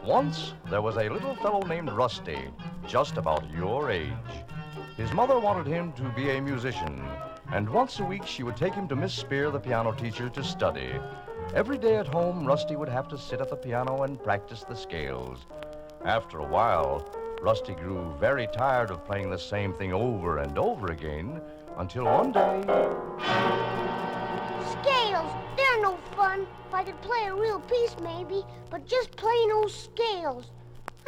Once, there was a little fellow named Rusty, just about your age. His mother wanted him to be a musician, and once a week she would take him to Miss Spear, the piano teacher, to study. Every day at home, Rusty would have to sit at the piano and practice the scales. After a while, Rusty grew very tired of playing the same thing over and over again, until one day... Scales, they're no fun. If I could play a real piece, maybe, but just plain old scales.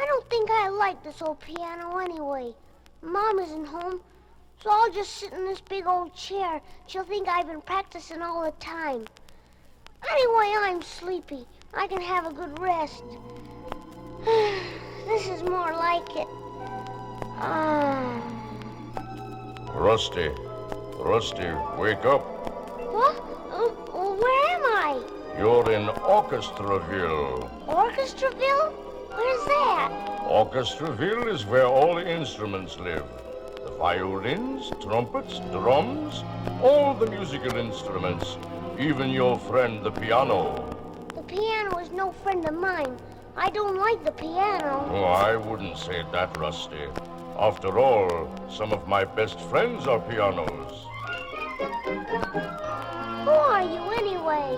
I don't think I like this old piano anyway. Mom isn't home, so I'll just sit in this big old chair. She'll think I've been practicing all the time. Anyway, I'm sleepy. I can have a good rest. This is more like it. Rusty, wake up. What? Where am I? You're in Orchestraville. Orchestraville? Where's that? Orchestraville is where all the instruments live. The violins, trumpets, drums, all the musical instruments, even your friend the piano. The piano is no friend of mine. I don't like the piano. Oh, I wouldn't say that, Rusty. After all, some of my best friends are pianos. Who are you anyway?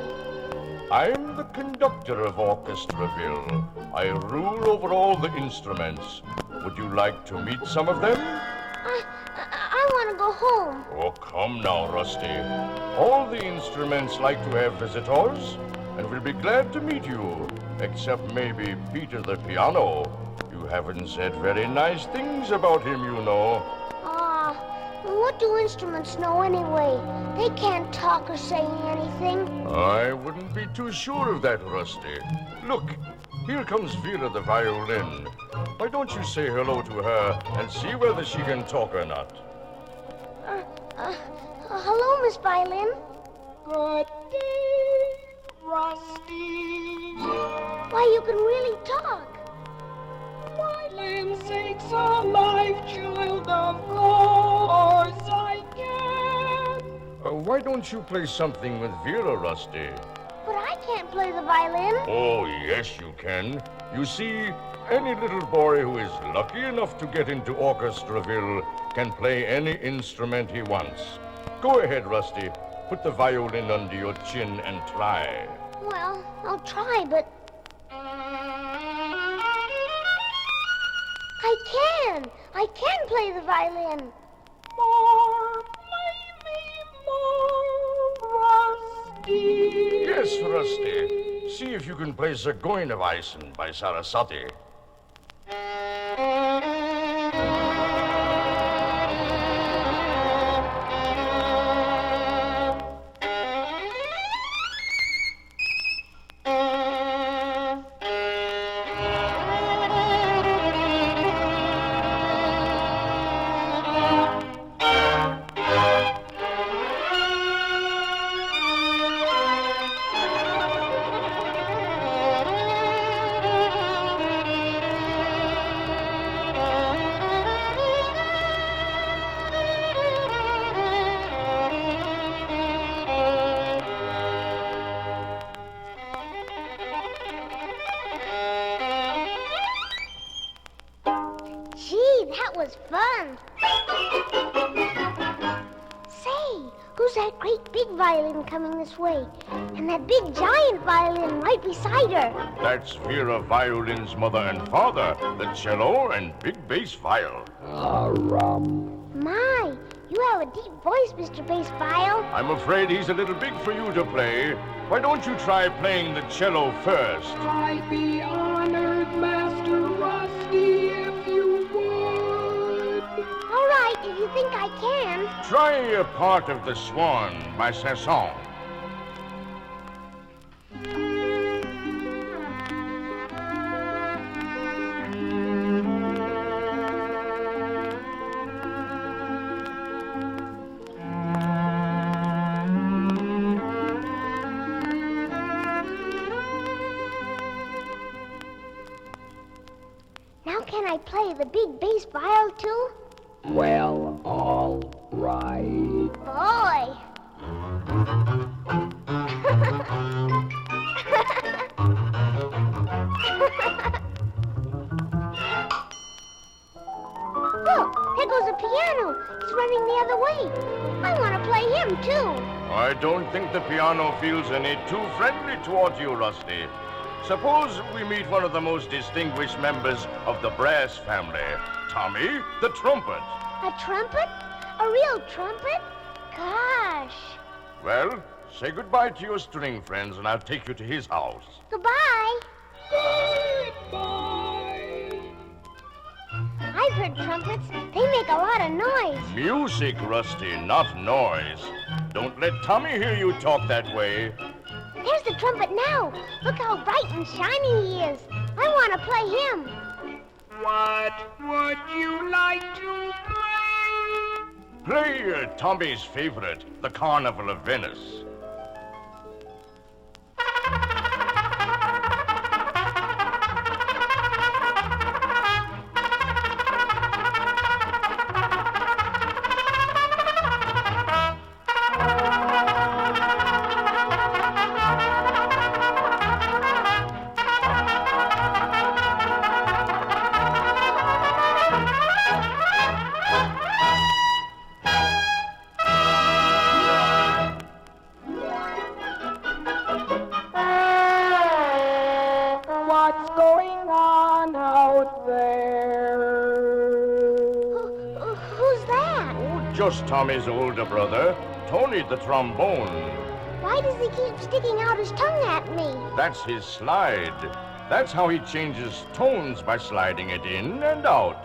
I'm the conductor of Orchestraville. I rule over all the instruments. Would you like to meet some of them? I want to go home. Oh, come now, Rusty. All the instruments like to have visitors, and we'll be glad to meet you, except maybe Peter the piano. You haven't said very nice things about him, you know. What do instruments know anyway? They can't talk or say anything. I wouldn't be too sure of that, Rusty. Look, here comes Vera the violin. Why don't you say hello to her and see whether she can talk or not? Hello, Miss Violin. Good day, Rusty. Why, you can really talk. Violin sakes alive, child, of course I can. Why don't you play something with Vera, Rusty? But I can't play the violin. Oh, yes, you can. You see, any little boy who is lucky enough to get into Orchestraville can play any instrument he wants. Go ahead, Rusty. Put the violin under your chin and try. Well, I'll try, but... I can play the violin. More, play me more, Rusty. Yes, Rusty. See if you can play Zagoyneweisen by Sarasate. That was fun. Say, who's that great big violin coming this way? And that big giant violin right beside her? That's Vera Violin's mother and father, the cello and big bass viol. My, you have a deep voice, Mr. Bass Viol. I'm afraid he's a little big for you to play. Why don't you try playing the cello first? I'd be honored, Master Rusty, if you would. All right, if you think I can. Try a part of the Swan by Saint-Saëns. Now can I play the big bass viol too? Well, all right. Boy. I don't think the piano feels any too friendly toward you, Rusty. Suppose we meet one of the most distinguished members of the brass family, Tommy the trumpet. A trumpet? A real trumpet? Gosh. Well, say goodbye to your string friends, and I'll take you to his house. Goodbye. Goodbye. I've heard trumpets. They make a lot of noise. Music, Rusty, not noise. Don't let Tommy hear you talk that way. There's the trumpet now. Look how bright and shiny he is. I want to play him. What would you like to play? Play Tommy's favorite, the Carnival of Venice. What's going on out there? Who's that? Oh, just Tommy's older brother, Tony the trombone. Why does he keep sticking out his tongue at me? That's his slide. That's how he changes tones, by sliding it in and out.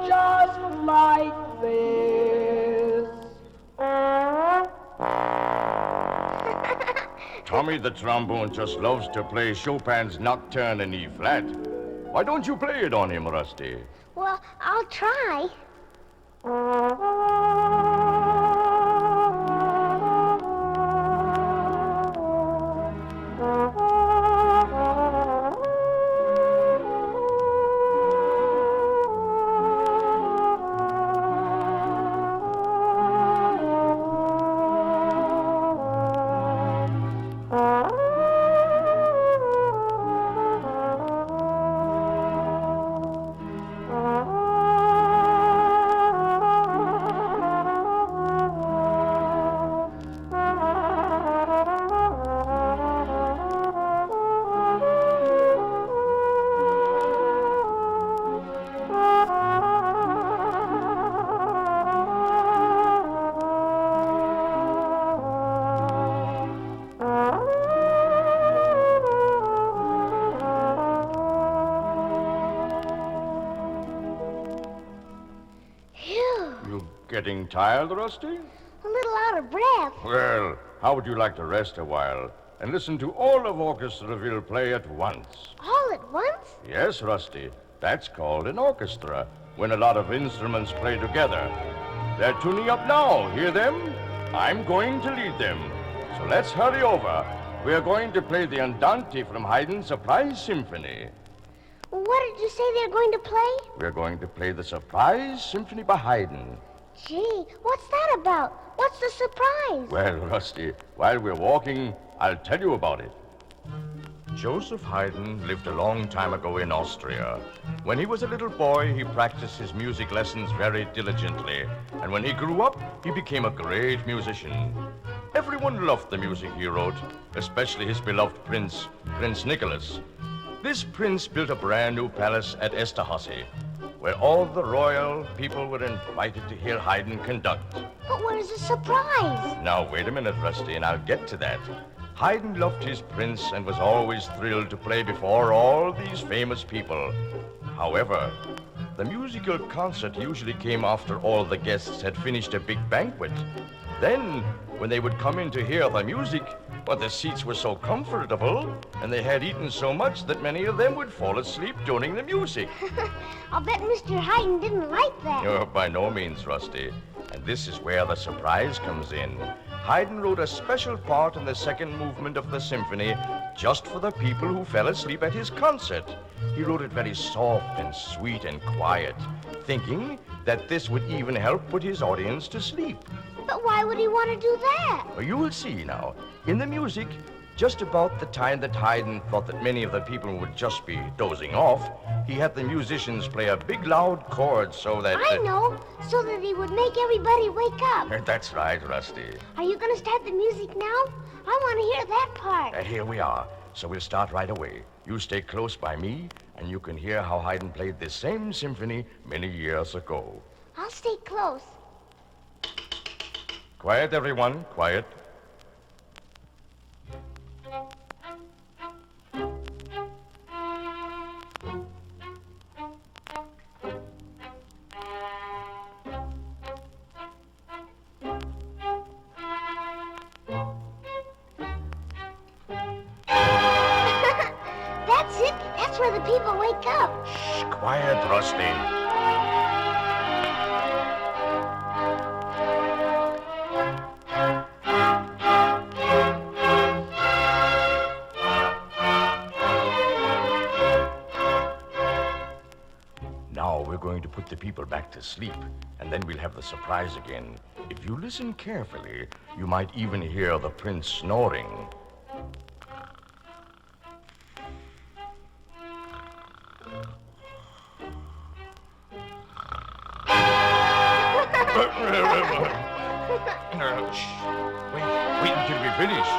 Just like this. Tommy the trombone just loves to play Chopin's Nocturne in E flat. Why don't you play it on him, Rusty? Well, I'll try. Getting tired, Rusty? A little out of breath. Well, how would you like to rest a while and listen to all of Orchestraville play at once? All at once? Yes, Rusty. That's called an orchestra, when a lot of instruments play together. They're tuning up now. Hear them? I'm going to lead them. So let's hurry over. We're going to play the Andante from Haydn's Surprise Symphony. What did you say they're going to play? We're going to play the Surprise Symphony by Haydn. Gee, what's that about? What's the surprise? Well, Rusty, while we're walking, I'll tell you about it. Joseph Haydn lived a long time ago in Austria. When he was a little boy, he practiced his music lessons very diligently. And when he grew up, he became a great musician. Everyone loved the music he wrote, especially his beloved prince, Prince Nicholas. This prince built a brand new palace at Esterhazy, where all the royal people were invited to hear Haydn conduct. But where's the surprise? Now, wait a minute, Rusty, and I'll get to that. Haydn loved his prince and was always thrilled to play before all these famous people. However, the musical concert usually came after all the guests had finished a big banquet. Then, when they would come in to hear the music, well, the seats were so comfortable, and they had eaten so much that many of them would fall asleep during the music. I'll bet Mr. Haydn didn't like that. Oh, by no means, Rusty. And this is where the surprise comes in. Haydn wrote a special part in the second movement of the symphony just for the people who fell asleep at his concert. He wrote it very soft and sweet and quiet, thinking that this would even help put his audience to sleep. But why would he want to do that? Well, you will see now. In the music, Just about the time that Haydn thought that many of the people would just be dozing off, he had the musicians play a big loud chord so that... I know, so that he would make everybody wake up. That's right, Rusty. Are you going to start the music now? I want to hear that part. Here we are. So we'll start right away. You stay close by me, and you can hear how Haydn played this same symphony many years ago. I'll stay close. Quiet, everyone. Quiet. That's it. That's where the people wake up. Shh, quiet, Rusty. Now we're going to put the people back to sleep, and then we'll have the surprise again. If you listen carefully, you might even hear the prince snoring. Shh. Wait until we finish.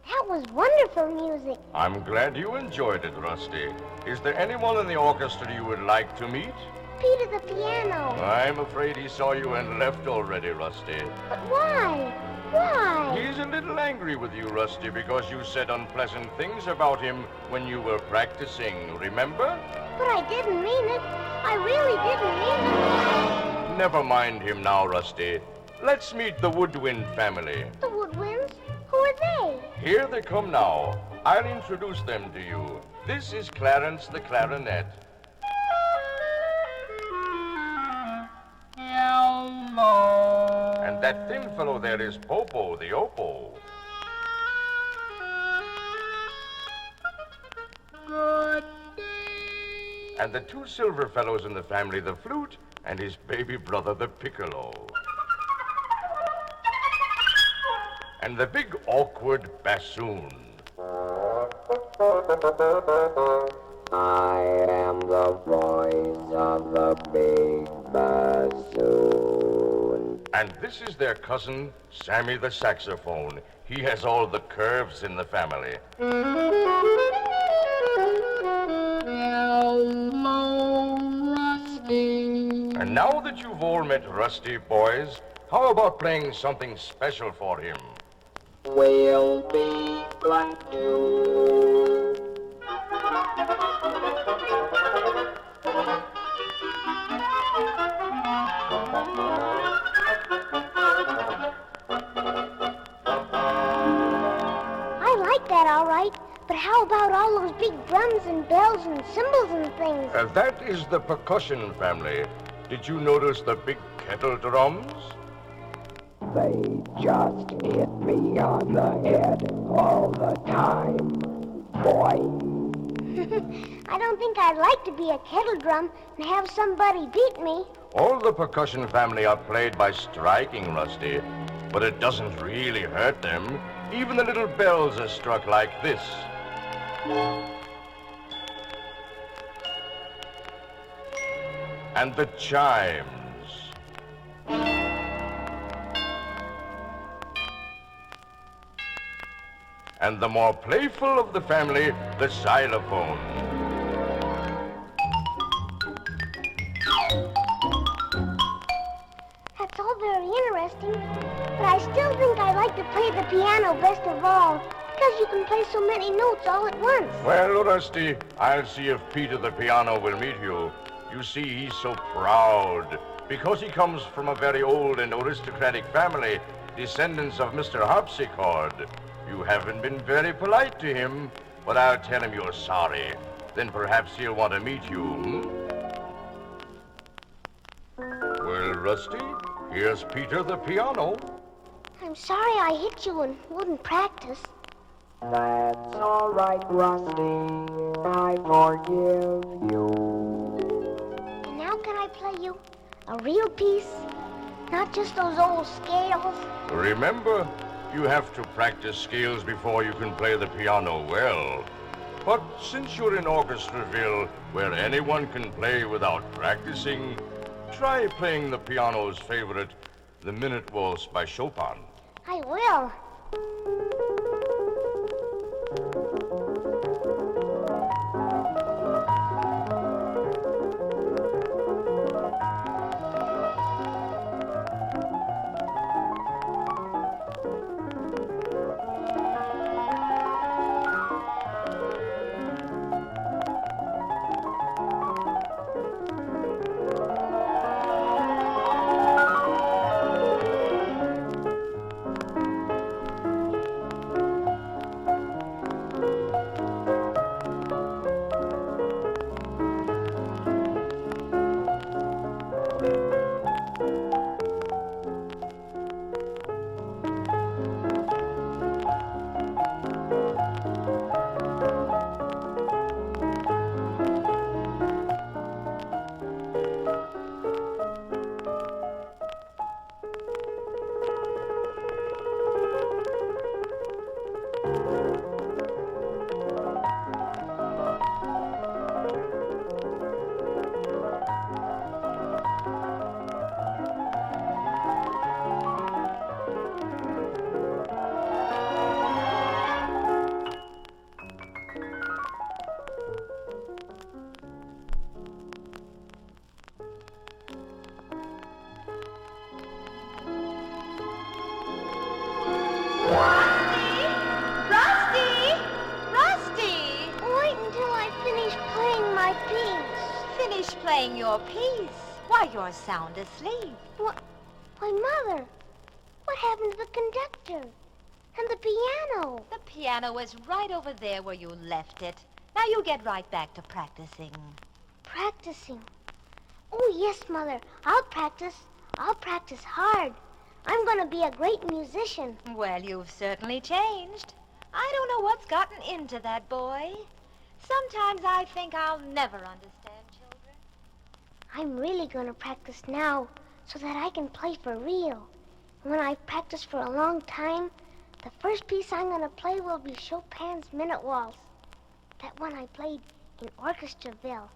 That was wonderful music. I'm glad you enjoyed it, Rusty. Is there anyone in the orchestra you would like to meet? Peter the piano. I'm afraid he saw you and left already, Rusty. But why? Why? He's a little angry with you, Rusty, because you said unpleasant things about him when you were practicing, remember? But I didn't mean it. I really didn't mean it. Never mind him now, Rusty. Let's meet the Woodwind family. The Woodwinds? Who are they? Here they come now. I'll introduce them to you. This is Clarence the clarinet. Hello. And that thin fellow there is Popo the opo. Good day. And the two silver fellows in the family, the flute and his baby brother, the piccolo. And the big awkward bassoon. I am the voice of the big bassoon. And this is their cousin, Sammy the saxophone. He has all the curves in the family. Hello, Rusty. And now that you've all met Rusty, boys, how about playing something special for him? We'll be glad to. I like that all right. But how about all those big drums and bells and cymbals and things? That is the percussion family. Did you notice the big kettle drums? They just hit me on the head all the time, boy. I don't think I'd like to be a kettle drum and have somebody beat me. All the percussion family are played by striking, Rusty, but it doesn't really hurt them. Even the little bells are struck like this. And the chimes. And the more playful of the family, the xylophone. That's all very interesting, but I still think I like to play the piano best of all, because you can play so many notes all at once. Well, Rusty, I'll see if Peter the piano will meet you. You see, he's so proud because he comes from a very old and aristocratic family, descendants of Mr. Harpsichord. You haven't been very polite to him, but I'll tell him you're sorry. Then perhaps he'll want to meet you, Well, Rusty, here's Peter the piano. I'm sorry I hit you and wouldn't practice. That's all right, Rusty. I forgive you. And now can I play you a real piece? Not just those old scales. Remember, you have to practice scales before you can play the piano well. But since you're in Orchestraville, where anyone can play without practicing, try playing the piano's favorite, the Minute Waltz by Chopin. I will. Rusty! Wait until I finish playing my piece. Finish playing your piece. Why, you're sound asleep. Why, Mother, what happened to the conductor? And the piano? The piano is right over there where you left it. Now you get right back to practicing. Practicing. Oh, yes, Mother. I'll practice. I'll practice hard. I'm going to be a great musician. Well, you've certainly changed. I don't know what's gotten into that boy. Sometimes I think I'll never understand children. I'm really going to practice now so that I can play for real. And when I practice for a long time, the first piece I'm going to play will be Chopin's Minute Waltz. That one I played in Orchestraville.